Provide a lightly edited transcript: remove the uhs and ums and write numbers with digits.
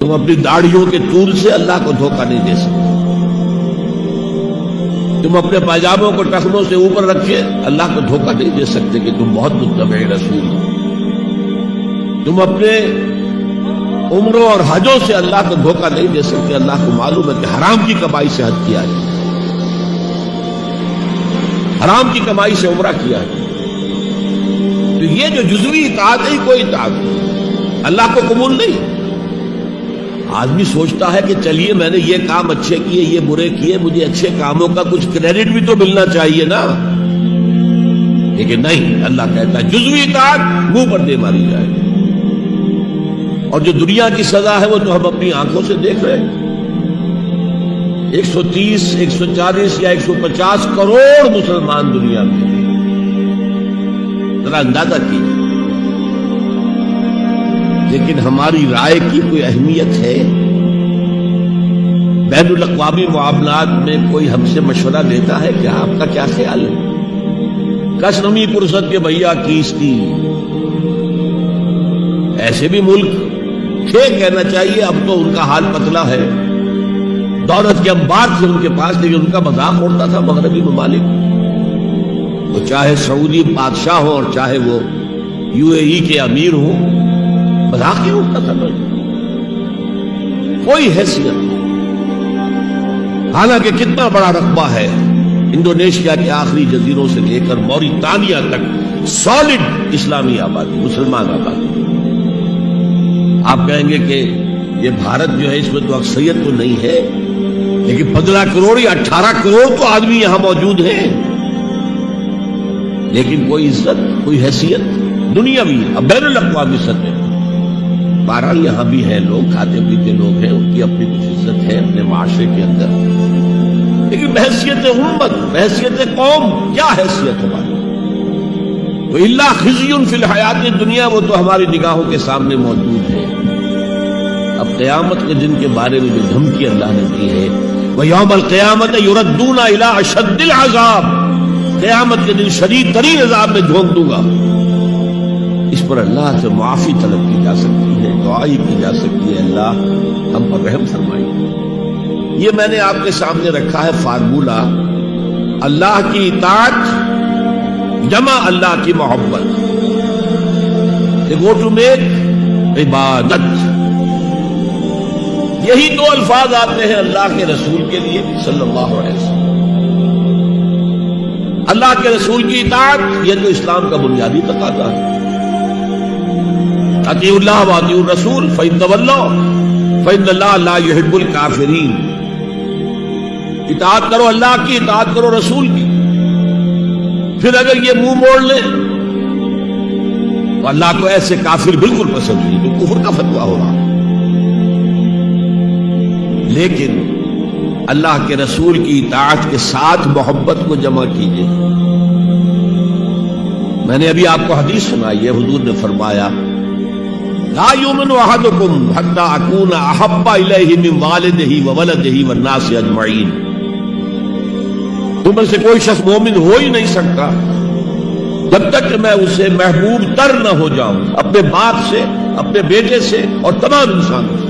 تم اپنی داڑھیوں کے طول سے اللہ کو دھوکہ نہیں دے سکتے. تم اپنے پائجاموں کو ٹخنوں سے اوپر رکھے اللہ کو دھوکہ نہیں دے سکتے کہ تم بہت متبع رسول ہو. تم اپنے عمروں اور حجوں سے اللہ کو دھوکہ نہیں دے سکتے. اللہ کو معلوم ہے کہ حرام کی کمائی سے حج کیا ہے، حرام کی کمائی سے عمرہ کیا ہے. تو یہ جو جزوی اطاعت ہے کوئی اطاعت نہیں، اللہ کو قبول نہیں. آدمی سوچتا ہے کہ چلیے میں نے یہ کام اچھے کیے، یہ برے کیے، مجھے اچھے کاموں کا کچھ کریڈٹ بھی تو ملنا چاہیے نا. لیکن نہیں، اللہ کہتا ہے جزوی اطاعت منہ پر دے ماری جائے. اور جو دنیا کی سزا ہے وہ تو ہم اپنی آنکھوں سے دیکھ رہے ہیں. 130 140 یا 150 کروڑ مسلمان دنیا میں ہیں. ذرا اندازہ کیجیے. لیکن ہماری رائے کی کوئی اہمیت ہے؟ بین الاقوامی معاملات میں کوئی ہم سے مشورہ لیتا ہے کیا؟ آپ کا کیا خیال ہے؟ کس نمی پرست کے بھیا کیستی. ایسے بھی ملک تھے کہنا چاہیے، اب تو ان کا حال پتلا ہے. دولت کے انبار تھے ان کے پاس، لیکن ان کا مذاق اڑتا تھا مغربی ممالک. وہ چاہے سعودی بادشاہ ہو اور چاہے وہ UAE کے امیر ہو، مذاق ہی اٹھتا تھا. کوئی حیثیت نہیں. حالانکہ کتنا بڑا رقبہ ہے انڈونیشیا کے آخری جزیروں سے لے کر موریتانیہ تک، سالڈ اسلامی آبادی، مسلمان آبادی. آپ کہیں گے کہ یہ بھارت جو ہے اس میں تو اکثریت تو نہیں ہے، لیکن 15 کروڑ یا 18 کروڑ تو آدمی یہاں موجود ہیں. لیکن کوئی عزت، کوئی حیثیت دنیاوی بین الاقوامی سطح. بہرحال یہاں بھی ہیں لوگ، کھاتے پیتے لوگ ہیں، ان کی اپنی کچھ عزت ہے اپنے معاشرے کے اندر. لیکن بحیثیت امت، بحیثیت قوم کیا حیثیت ہماری؟ تو اللہ خزی فی الحیات دنیا، وہ تو ہماری نگاہوں کے سامنے موجود ہے. اب قیامت کے دن کے بارے میں جو دھمکی اللہ نے دی ہے، وَيَوْمَ الْقِيَامَةِ يُرَدُّونَ إِلَىٰ أَشَدِّ الْعَذَابِ، قیامت کے دن شدید ترین عذاب میں جھونک دوں گا. اس پر اللہ سے معافی طلب کی جا سکتی ہے، دعائی کی جا سکتی ہے، اللہ ہم پر رحم فرمائے. یہ میں نے آپ کے سامنے رکھا ہے فارمولہ، اللہ کی اطاعت جمع اللہ کی محبت. گو ٹو میک عبادت. یہی دو الفاظ آتے ہیں اللہ کے رسول کے لیے صلی اللہ علیہ وسلم. اللہ کے رسول کی اطاعت یہ تو اسلام کا بنیادی تقاضا ہے. اطیعوا اللہ واطیعوا الرسول فإن تولوا فإن اللہ لا يحب الکافرین. اطاعت کرو اللہ کی، اطاعت کرو رسول کی. پھر اگر یہ منہ موڑ لے تو اللہ کو ایسے کافر بالکل پسند نہیں، تو کفر کا فتویٰ ہو رہا. لیکن اللہ کے رسول کی اطاعت کے ساتھ محبت کو جمع کیجیے. میں نے ابھی آپ کو حدیث سنائی ہے، حضور نے فرمایا لا یؤمن احدکم حتی اکون احب الیہ من والدہ وولدہ والناس اجمعین. تم میں سے کوئی شخص مومن ہو ہی نہیں سکتا جب تک کہ میں اسے محبوب تر نہ ہو جاؤں، اپنے باپ سے، اپنے بیٹے سے اور تمام انسانوں سے.